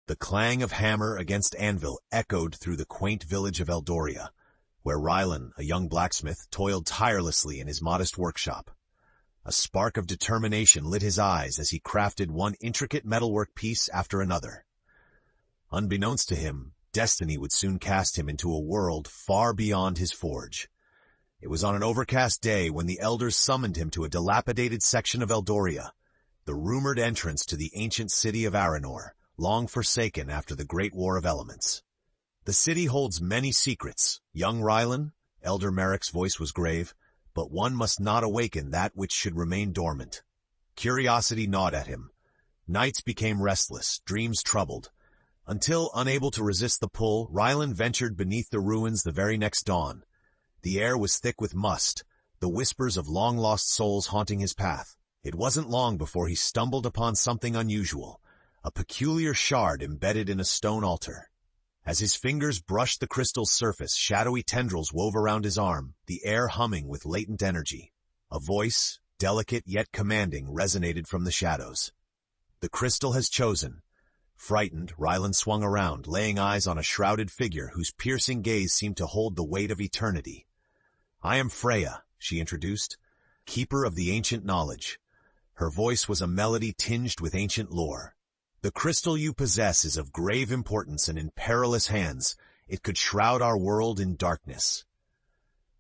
The clang of hammer against anvil echoed through the quaint village of Eldoria, where Rylan, a young blacksmith, toiled tirelessly in his modest workshop. A spark of determination lit his eyes as he crafted one intricate metalwork piece after another. Unbeknownst to him, destiny would soon cast him into a world far beyond his forge. It was on an overcast day when the elders summoned him to a dilapidated section of Eldoria, the rumored entrance to the ancient city of Aranor, long forsaken after the Great War of Elements. The city holds many secrets, young Rylan, Elder Merrick's voice was grave, but one must not awaken that which should remain dormant. Curiosity gnawed at him. Nights became restless, dreams troubled. Until, unable to resist the pull, Rylan ventured beneath the ruins the very next dawn. The air was thick with must, the whispers of long-lost souls haunting his path. It wasn't long before he stumbled upon something unusual, a peculiar shard embedded in a stone altar. As his fingers brushed the crystal's surface, shadowy tendrils wove around his arm, the air humming with latent energy. A voice, delicate yet commanding, resonated from the shadows. "The crystal has chosen." Frightened, Rylan swung around, laying eyes on a shrouded figure whose piercing gaze seemed to hold the weight of eternity. "I am Freya," she introduced, "keeper of the ancient knowledge." Her voice was a melody tinged with ancient lore. "The crystal you possess is of grave importance, and in perilous hands, it could shroud our world in darkness."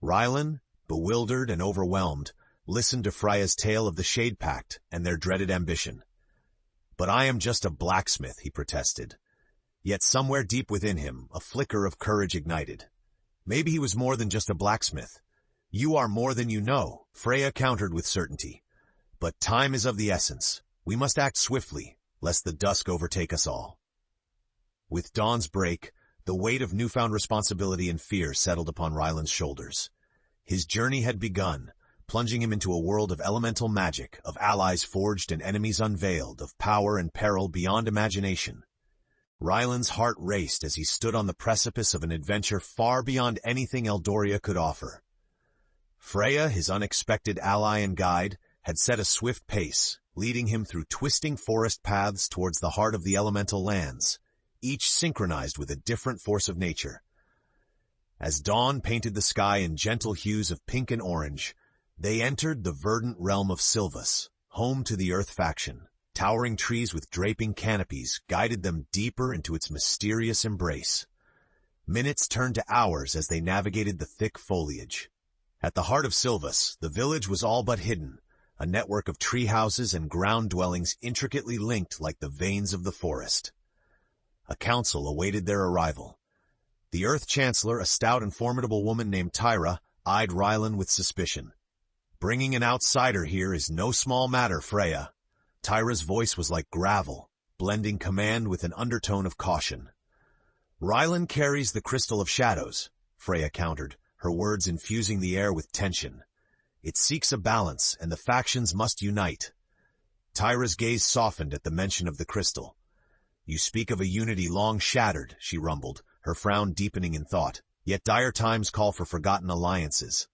Rylan, bewildered and overwhelmed, listened to Freya's tale of the Shade Pact and their dreaded ambition. "But I am just a blacksmith," he protested. Yet somewhere deep within him, a flicker of courage ignited. Maybe he was more than just a blacksmith. "You are more than you know," Freya countered with certainty. "But time is of the essence. We must act swiftly, lest the dusk overtake us all." With dawn's break, the weight of newfound responsibility and fear settled upon Rylan's shoulders. His journey had begun, plunging him into a world of elemental magic, of allies forged and enemies unveiled, of power and peril beyond imagination. Rylan's heart raced as he stood on the precipice of an adventure far beyond anything Eldoria could offer. Freya, his unexpected ally and guide, had set a swift pace, leading him through twisting forest paths towards the heart of the elemental lands, each synchronized with a different force of nature. As dawn painted the sky in gentle hues of pink and orange, they entered the verdant realm of Sylvus, home to the Earth faction. Towering trees with draping canopies guided them deeper into its mysterious embrace. Minutes turned to hours as they navigated the thick foliage. At the heart of Sylvus, the village was all but hidden, a network of tree houses and ground dwellings intricately linked like the veins of the forest. A council awaited their arrival. The Earth Chancellor, a stout and formidable woman named Tyra, eyed Rylan with suspicion. "Bringing an outsider here is no small matter, Freya." Tyra's voice was like gravel, blending command with an undertone of caution. "Rylan carries the Crystal of Shadows," Freya countered, her words infusing the air with tension. "It seeks a balance, and the factions must unite." Tyra's gaze softened at the mention of the crystal. "You speak of a unity long shattered," she rumbled, her frown deepening in thought. "Yet dire times call for forgotten alliances."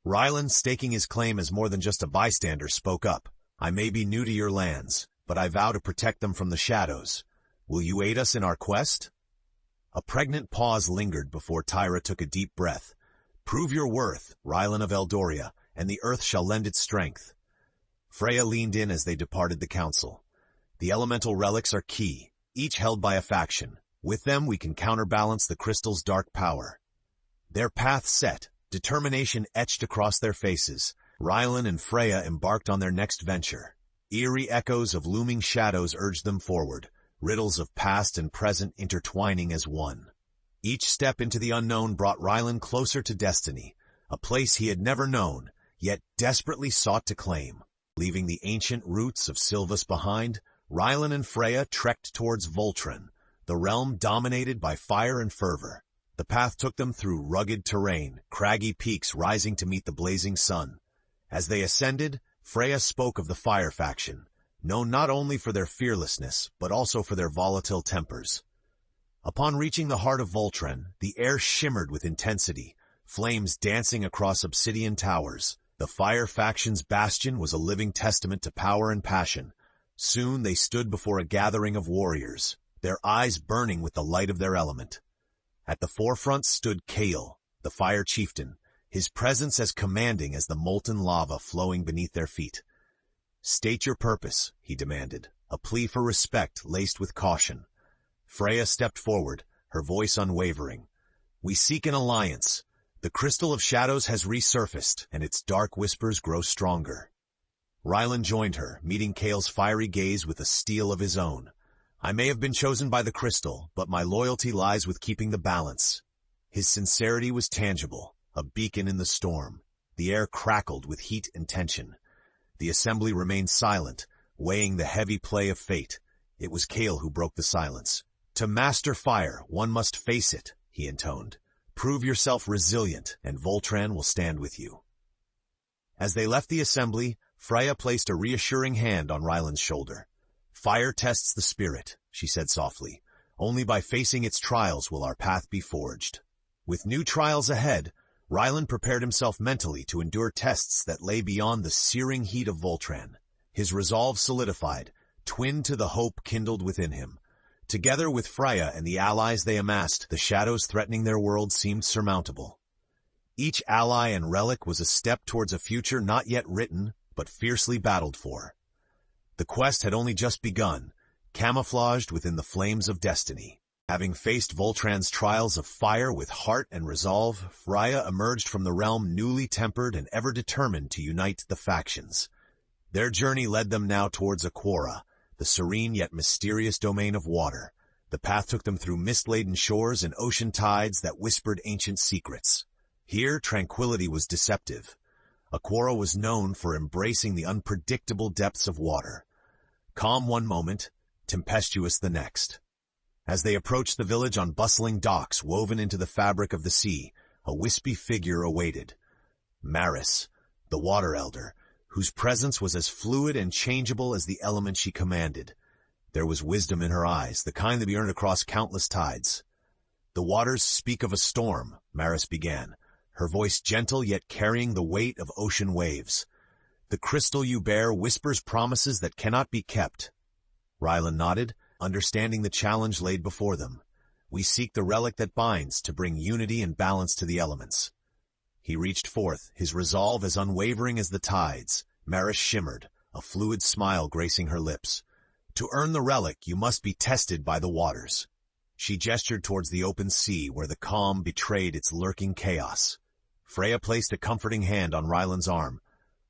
Rylan, staking his claim as more than just a bystander, spoke up. "I may be new to your lands, but I vow to protect them from the shadows. Will you aid us in our quest?" A pregnant pause lingered before Tyra took a deep breath. "Prove your worth, Rylan of Eldoria, and the earth shall lend its strength." Freya leaned in as they departed the council. "The elemental relics are key, each held by a faction. With them we can counterbalance the crystal's dark power." Their path set, determination etched across their faces, Rylan and Freya embarked on their next venture. Eerie echoes of looming shadows urged them forward, riddles of past and present intertwining as one. Each step into the unknown brought Rylan closer to destiny, a place he had never known, yet desperately sought to claim. Leaving the ancient roots of Sylvus behind, Rylan and Freya trekked towards Voltron, the realm dominated by fire and fervor. The path took them through rugged terrain, craggy peaks rising to meet the blazing sun. As they ascended, Freya spoke of the Fire faction, known not only for their fearlessness, but also for their volatile tempers. Upon reaching the heart of Voltron, the air shimmered with intensity, flames dancing across obsidian towers. The Fire faction's bastion was a living testament to power and passion. Soon they stood before a gathering of warriors, their eyes burning with the light of their element. At the forefront stood Kael, the fire chieftain, his presence as commanding as the molten lava flowing beneath their feet. "State your purpose," he demanded, a plea for respect laced with caution. Freya stepped forward, her voice unwavering. "We seek an alliance. The Crystal of Shadows has resurfaced, and its dark whispers grow stronger." Rylan joined her, meeting Kael's fiery gaze with a steel of his own. "I may have been chosen by the crystal, but my loyalty lies with keeping the balance." His sincerity was tangible, a beacon in the storm. The air crackled with heat and tension. The assembly remained silent, weighing the heavy play of fate. It was Kael who broke the silence. "To master fire, one must face it," he intoned. "Prove yourself resilient, and Voltran will stand with you." As they left the assembly, Freya placed a reassuring hand on Rylan's shoulder. "Fire tests the spirit," she said softly. "Only by facing its trials will our path be forged." With new trials ahead, Rylan prepared himself mentally to endure tests that lay beyond the searing heat of Voltran. His resolve solidified, twin to the hope kindled within him. Together with Freya and the allies they amassed, the shadows threatening their world seemed surmountable. Each ally and relic was a step towards a future not yet written, but fiercely battled for. The quest had only just begun, camouflaged within the flames of destiny. Having faced Voltran's trials of fire with heart and resolve, Freya emerged from the realm newly tempered and ever determined to unite the factions. Their journey led them now towards Aquara, the serene yet mysterious domain of water. The path took them through mist-laden shores and ocean tides that whispered ancient secrets. Here, tranquility was deceptive. Aquara was known for embracing the unpredictable depths of water. Calm one moment, tempestuous the next. As they approached the village on bustling docks woven into the fabric of the sea, a wispy figure awaited. Maris, the water elder, whose presence was as fluid and changeable as the element she commanded. There was wisdom in her eyes, the kind that be earned across countless tides. "The waters speak of a storm," Maris began, her voice gentle yet carrying the weight of ocean waves. "The crystal you bear whispers promises that cannot be kept." Rylan nodded, understanding the challenge laid before them. "We seek the relic that binds to bring unity and balance to the elements." He reached forth, his resolve as unwavering as the tides. Maris shimmered, a fluid smile gracing her lips. "To earn the relic, you must be tested by the waters." She gestured towards the open sea where the calm betrayed its lurking chaos. Freya placed a comforting hand on Rylan's arm.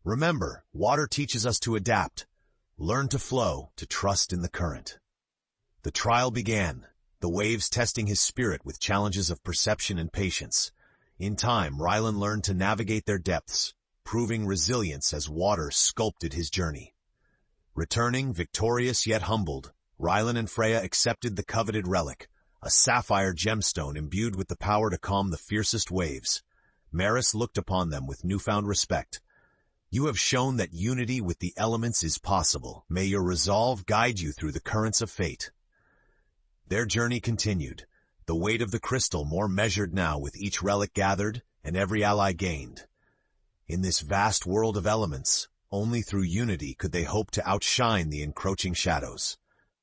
"Remember, water teaches us to adapt. Learn to flow, to trust in the current." The trial began, the waves testing his spirit with challenges of perception and patience. In time, Rylan learned to navigate their depths, proving resilience as water sculpted his journey. Returning, victorious yet humbled, Rylan and Freya accepted the coveted relic, a sapphire gemstone imbued with the power to calm the fiercest waves. Maris looked upon them with newfound respect. "You have shown that unity with the elements is possible. May your resolve guide you through the currents of fate." Their journey continued, the weight of the crystal more measured now with each relic gathered and every ally gained. In this vast world of elements, only through unity could they hope to outshine the encroaching shadows.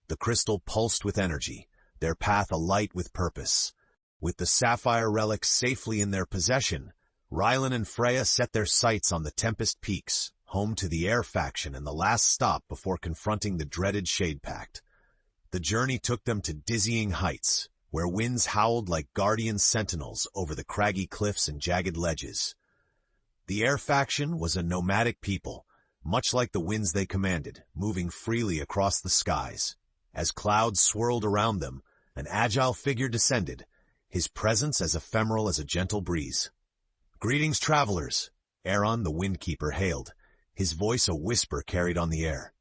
The crystal pulsed with energy, their path alight with purpose. With the sapphire relics safely in their possession, Rylan and Freya set their sights on the Tempest Peaks, home to the Air faction and the last stop before confronting the dreaded Shade Pact. The journey took them to dizzying heights, where winds howled like guardian sentinels over the craggy cliffs and jagged ledges. The Air faction was a nomadic people, much like the winds they commanded, moving freely across the skies. As clouds swirled around them, an agile figure descended, his presence as ephemeral as a gentle breeze. "Greetings, travelers," Aeron the Windkeeper hailed, his voice a whisper carried on the air.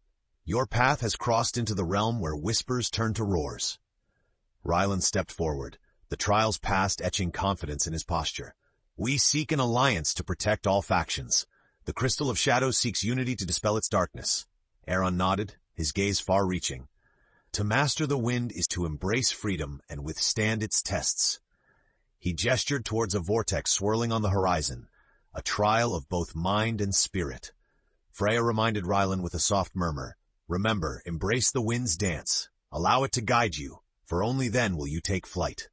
"Your path has crossed into the realm where whispers turn to roars." Rylan stepped forward, the trials past etching confidence in his posture. "We seek an alliance to protect all factions. The Crystal of Shadows seeks unity to dispel its darkness." Aeron nodded, his gaze far-reaching. "To master the wind is to embrace freedom and withstand its tests." He gestured towards a vortex swirling on the horizon, a trial of both mind and spirit. Freya reminded Rylan with a soft murmur, "Remember, embrace the wind's dance. Allow it to guide you. for only then will you take flight.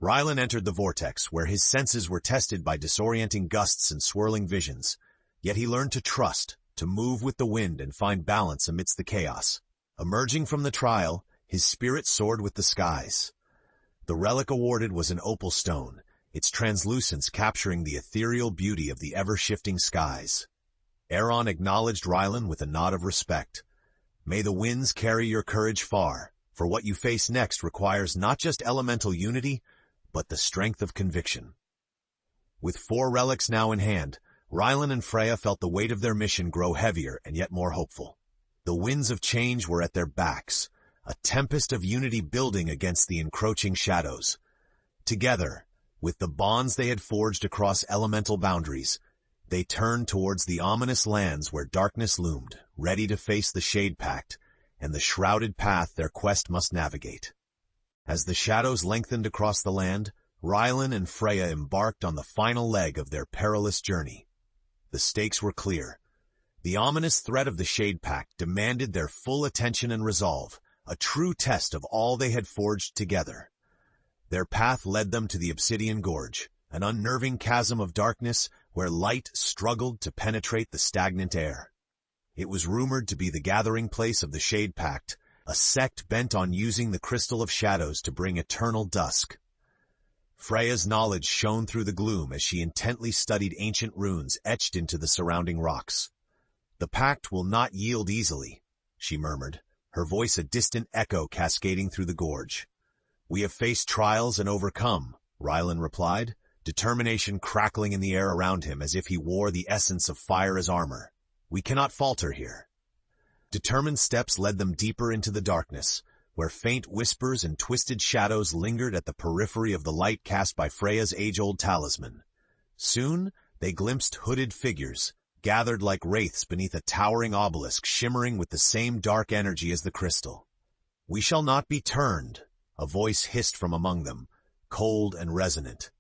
Rylan entered the vortex, where his senses were tested by disorienting gusts and swirling visions, yet he learned to trust, to move with the wind and find balance amidst the chaos. Emerging from the trial, his spirit soared with the skies. The relic awarded was an opal stone, its translucence capturing the ethereal beauty of the ever-shifting skies. Aeron acknowledged Rylan with a nod of respect. May the winds carry your courage far, for what you face next requires not just elemental unity, but the strength of conviction. With 4 relics now in hand, Rylan and Freya felt the weight of their mission grow heavier and yet more hopeful. The winds of change were at their backs, a tempest of unity building against the encroaching shadows. Together, with the bonds they had forged across elemental boundaries, they turned towards the ominous lands where darkness loomed, ready to face the Shade Pact and the shrouded path their quest must navigate. As the shadows lengthened across the land, Rylan and Freya embarked on the final leg of their perilous journey. The stakes were clear. The ominous threat of the Shade Pact demanded their full attention and resolve, a true test of all they had forged together. Their path led them to the Obsidian Gorge, an unnerving chasm of darkness where light struggled to penetrate the stagnant air. It was rumored to be the gathering place of the Shade Pact, a sect bent on using the Crystal of Shadows to bring eternal dusk. Freya's knowledge shone through the gloom as she intently studied ancient runes etched into the surrounding rocks. "The pact will not yield easily," she murmured, her voice a distant echo cascading through the gorge. "We have faced trials and overcome," Rylan replied, determination crackling in the air around him as if he wore the essence of fire as armor. "We cannot falter here." Determined steps led them deeper into the darkness, where faint whispers and twisted shadows lingered at the periphery of the light cast by Freya's age-old talisman. Soon, they glimpsed hooded figures, gathered like wraiths beneath a towering obelisk shimmering with the same dark energy as the crystal. "We shall not be turned," a voice hissed from among them, cold and resonant.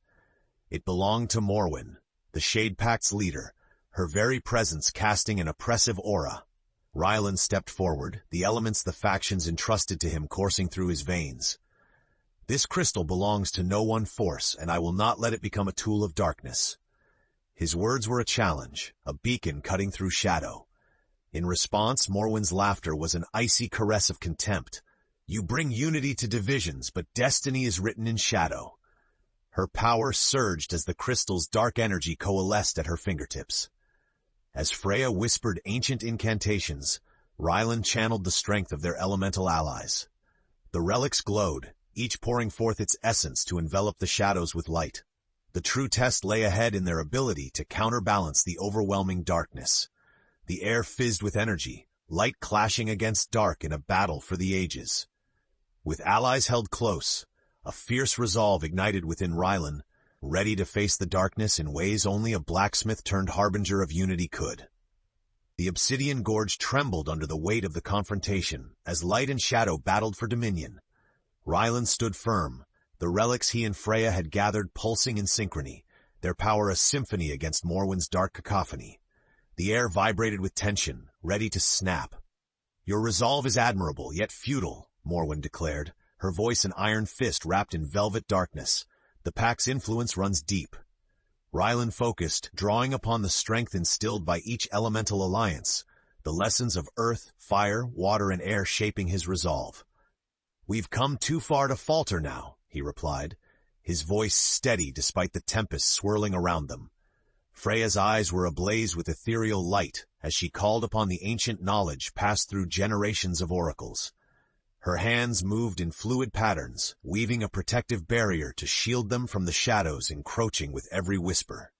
It belonged to Morwen, the Shade Pact's leader, her very presence casting an oppressive aura. Rylan stepped forward, the elements the factions entrusted to him coursing through his veins. "This crystal belongs to no one force, and I will not let it become a tool of darkness." His words were a challenge, a beacon cutting through shadow. In response, Morwen's laughter was an icy caress of contempt. "You bring unity to divisions, but destiny is written in shadow." Her power surged as the crystal's dark energy coalesced at her fingertips. As Freya whispered ancient incantations, Rylan channeled the strength of their elemental allies. The relics glowed, each pouring forth its essence to envelop the shadows with light. The true test lay ahead in their ability to counterbalance the overwhelming darkness. The air fizzed with energy, light clashing against dark in a battle for the ages. With allies held close, a fierce resolve ignited within Rylan, ready to face the darkness in ways only a blacksmith turned harbinger of unity could. The Obsidian Gorge trembled under the weight of the confrontation, as light and shadow battled for dominion. Rylan stood firm, the relics he and Freya had gathered pulsing in synchrony, their power a symphony against Morwen's dark cacophony. The air vibrated with tension, ready to snap. "Your resolve is admirable, yet futile," Morwen declared, her voice an iron fist wrapped in velvet darkness. "The Pact's influence runs deep." Rylan focused, drawing upon the strength instilled by each elemental alliance, the lessons of earth, fire, water, and air shaping his resolve. "We've come too far to falter now," he replied, his voice steady despite the tempest swirling around them. Freya's eyes were ablaze with ethereal light as she called upon the ancient knowledge passed through generations of oracles. Her hands moved in fluid patterns, weaving a protective barrier to shield them from the shadows encroaching with every whisper.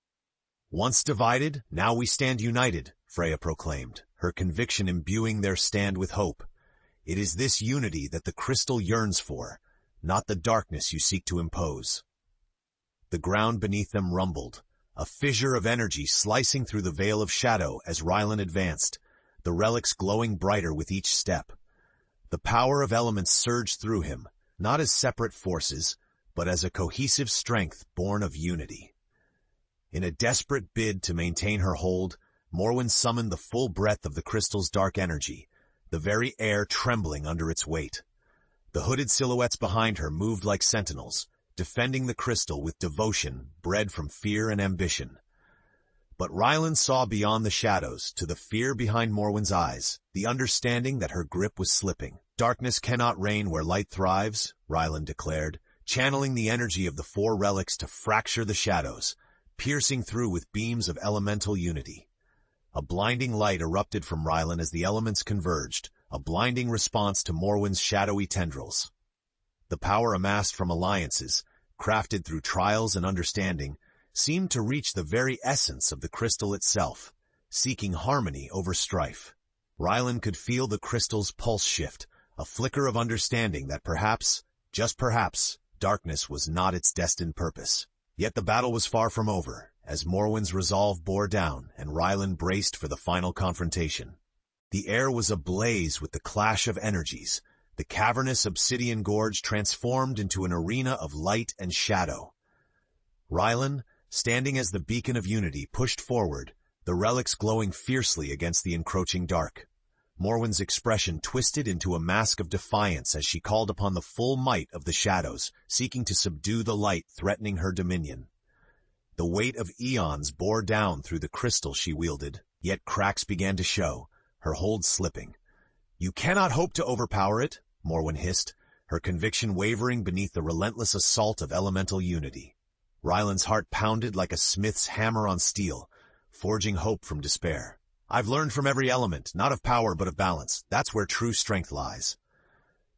"Once divided, now we stand united," Freya proclaimed, her conviction imbuing their stand with hope. "It is this unity that the crystal yearns for, not the darkness you seek to impose." The ground beneath them rumbled, a fissure of energy slicing through the veil of shadow as Rylan advanced, the relics glowing brighter with each step. The power of elements surged through him, not as separate forces, but as a cohesive strength born of unity. In a desperate bid to maintain her hold, Morwen summoned the full breadth of the crystal's dark energy, the very air trembling under its weight. The hooded silhouettes behind her moved like sentinels, defending the crystal with devotion bred from fear and ambition. But Rylan saw beyond the shadows, to the fear behind Morwen's eyes, the understanding that her grip was slipping. "Darkness cannot reign where light thrives," Rylan declared, channeling the energy of the four relics to fracture the shadows, piercing through with beams of elemental unity. A blinding light erupted from Rylan as the elements converged, a blinding response to Morwen's shadowy tendrils. The power amassed from alliances, crafted through trials and understanding, seemed to reach the very essence of the crystal itself, seeking harmony over strife. Rylan could feel the crystal's pulse shift, a flicker of understanding that perhaps, just perhaps, darkness was not its destined purpose. Yet the battle was far from over, as Morwen's resolve bore down and Rylan braced for the final confrontation. The air was ablaze with the clash of energies, the cavernous obsidian gorge transformed into an arena of light and shadow. Rylan, standing as the beacon of unity, pushed forward, the relics glowing fiercely against the encroaching dark. Morwen's expression twisted into a mask of defiance as she called upon the full might of the shadows, seeking to subdue the light threatening her dominion. The weight of eons bore down through the crystal she wielded, yet cracks began to show, her hold slipping. "You cannot hope to overpower it," Morwen hissed, her conviction wavering beneath the relentless assault of elemental unity. Rylan's heart pounded like a smith's hammer on steel, forging hope from despair. "I've learned from every element, not of power but of balance. That's where true strength lies."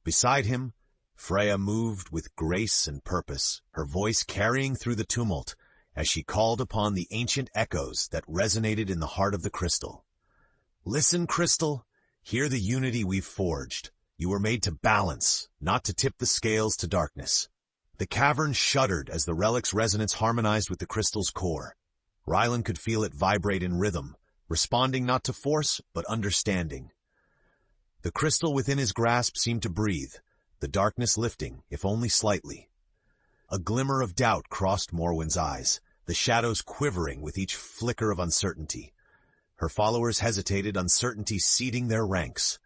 Beside him, Freya moved with grace and purpose, her voice carrying through the tumult as she called upon the ancient echoes that resonated in the heart of the crystal. "Listen, crystal, hear the unity we've forged. You were made to balance, not to tip the scales to darkness." The cavern shuddered as the relic's resonance harmonized with the crystal's core. Rylan could feel it vibrate in rhythm, responding not to force, but understanding. The crystal within his grasp seemed to breathe, the darkness lifting, if only slightly. A glimmer of doubt crossed Morwen's eyes, the shadows quivering with each flicker of uncertainty. Her followers hesitated, uncertainty seeding their ranks.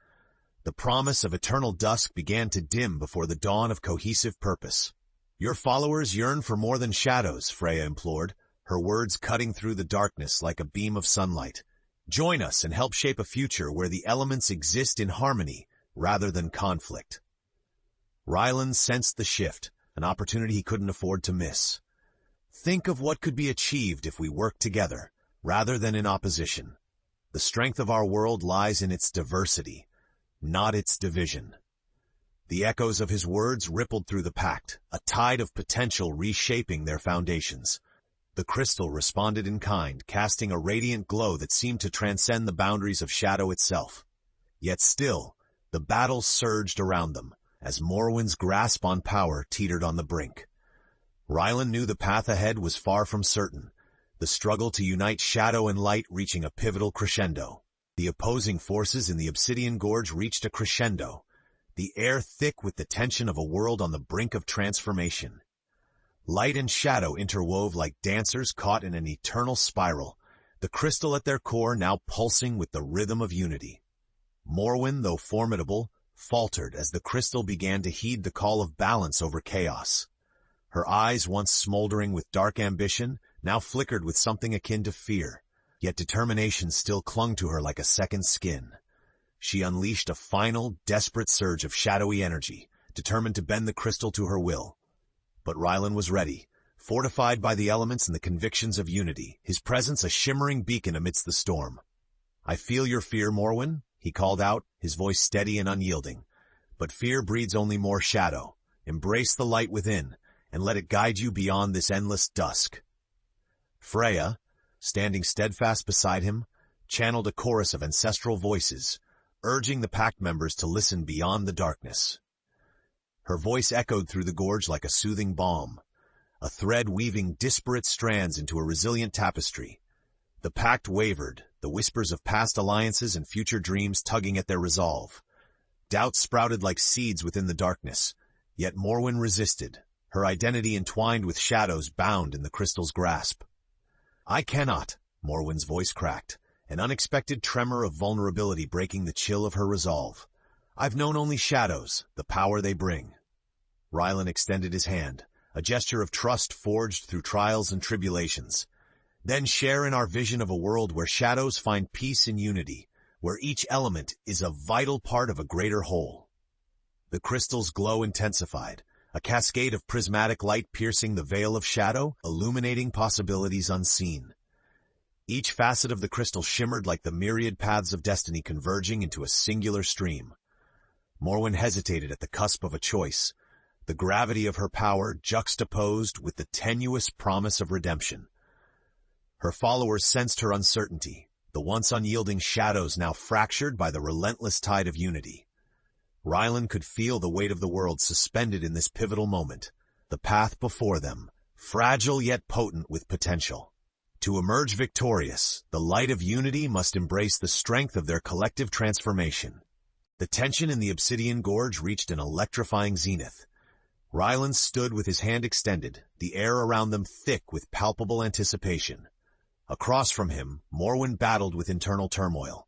The promise of eternal dusk began to dim before the dawn of cohesive purpose. "Your followers yearn for more than shadows," Freya implored, her words cutting through the darkness like a beam of sunlight. "Join us and help shape a future where the elements exist in harmony rather than conflict." Rylan sensed the shift, an opportunity he couldn't afford to miss. "Think of what could be achieved if we worked together, rather than in opposition. The strength of our world lies in its diversity, not its division." The echoes of his words rippled through the pact, a tide of potential reshaping their foundations. The crystal responded in kind, casting a radiant glow that seemed to transcend the boundaries of shadow itself. Yet still, the battle surged around them, as Morwen's grasp on power teetered on the brink. Rylan knew the path ahead was far from certain, the struggle to unite shadow and light reaching a pivotal crescendo. The opposing forces in the Obsidian Gorge reached a crescendo, the air thick with the tension of a world on the brink of transformation. Light and shadow interwove like dancers caught in an eternal spiral, the crystal at their core now pulsing with the rhythm of unity. Morwen, though formidable, faltered as the crystal began to heed the call of balance over chaos. Her eyes, once smoldering with dark ambition, now flickered with something akin to fear, yet determination still clung to her like a second skin. She unleashed a final, desperate surge of shadowy energy, determined to bend the crystal to her will. But Rylan was ready, fortified by the elements and the convictions of unity, his presence a shimmering beacon amidst the storm. "I feel your fear, Morwen," he called out, his voice steady and unyielding. "But fear breeds only more shadow. Embrace the light within, and let it guide you beyond this endless dusk." Freya, standing steadfast beside him, channeled a chorus of ancestral voices, urging the pact members to listen beyond the darkness. Her voice echoed through the gorge like a soothing balm, a thread weaving disparate strands into a resilient tapestry. The pact wavered, the whispers of past alliances and future dreams tugging at their resolve. Doubts sprouted like seeds within the darkness, yet Morwen resisted, her identity entwined with shadows bound in the crystal's grasp. "I cannot," Morwen's voice cracked, an unexpected tremor of vulnerability breaking the chill of her resolve. I've known only shadows, the power they bring. Rylan extended his hand, a gesture of trust forged through trials and tribulations. Then share in our vision of a world where shadows find peace and unity, where each element is a vital part of a greater whole. The crystal's glow intensified, a cascade of prismatic light piercing the veil of shadow, illuminating possibilities unseen. Each facet of the crystal shimmered like the myriad paths of destiny converging into a singular stream. Morwen hesitated at the cusp of a choice, the gravity of her power juxtaposed with the tenuous promise of redemption. Her followers sensed her uncertainty, the once unyielding shadows now fractured by the relentless tide of unity. Rylan could feel the weight of the world suspended in this pivotal moment, the path before them, fragile yet potent with potential. To emerge victorious, the light of unity must embrace the strength of their collective transformation. The tension in the obsidian gorge reached an electrifying zenith. Rylan stood with his hand extended, the air around them thick with palpable anticipation. Across from him, Morwen battled with internal turmoil.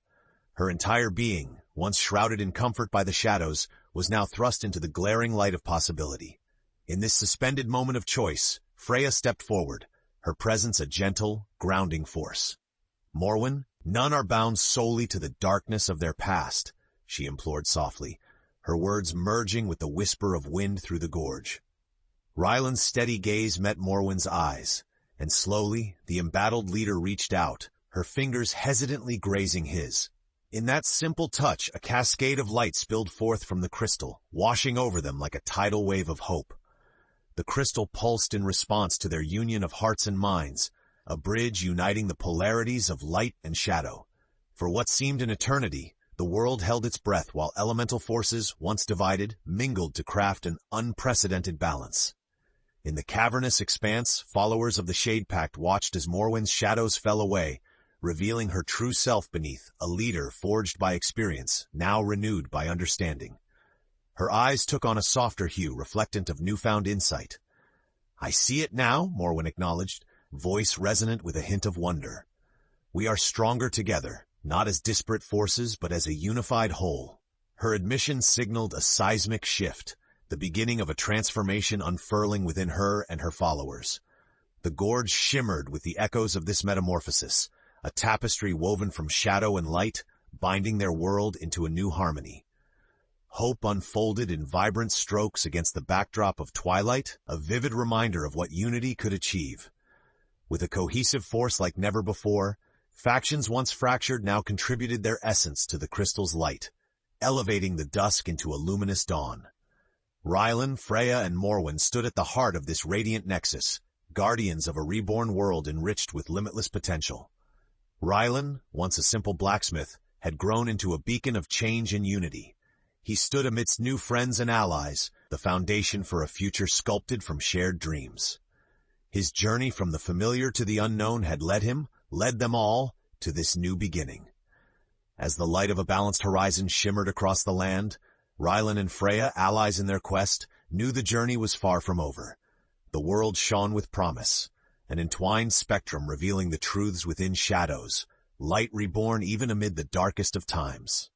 Her entire being, once shrouded in comfort by the shadows, was now thrust into the glaring light of possibility. In this suspended moment of choice, Freya stepped forward, her presence a gentle, grounding force. "Morwen, none are bound solely to the darkness of their past," she implored softly, her words merging with the whisper of wind through the gorge. Rylan's steady gaze met Morwen's eyes, and slowly the embattled leader reached out, her fingers hesitantly grazing his. In that simple touch, a cascade of light spilled forth from the crystal, washing over them like a tidal wave of hope. The crystal pulsed in response to their union of hearts and minds, a bridge uniting the polarities of light and shadow. For what seemed an eternity, the world held its breath while elemental forces, once divided, mingled to craft an unprecedented balance. In the cavernous expanse, followers of the Shade Pact watched as Morwen's shadows fell away, revealing her true self beneath, a leader forged by experience, now renewed by understanding. Her eyes took on a softer hue, reflectant of newfound insight. "I see it now," Morwen acknowledged, voice resonant with a hint of wonder. "We are stronger together, not as disparate forces, but as a unified whole." Her admission signaled a seismic shift, the beginning of a transformation unfurling within her and her followers. The gorge shimmered with the echoes of this metamorphosis, a tapestry woven from shadow and light, binding their world into a new harmony. Hope unfolded in vibrant strokes against the backdrop of twilight, a vivid reminder of what unity could achieve. With a cohesive force like never before, factions once fractured now contributed their essence to the crystal's light, elevating the dusk into a luminous dawn. Rylan, Freya, and Morwen stood at the heart of this radiant nexus, guardians of a reborn world enriched with limitless potential. Rylan, once a simple blacksmith, had grown into a beacon of change and unity. He stood amidst new friends and allies, the foundation for a future sculpted from shared dreams. His journey from the familiar to the unknown had led them all, to this new beginning. As the light of a balanced horizon shimmered across the land, Rylan and Freya, allies in their quest, knew the journey was far from over. The world shone with promise, an entwined spectrum revealing the truths within shadows, light reborn even amid the darkest of times.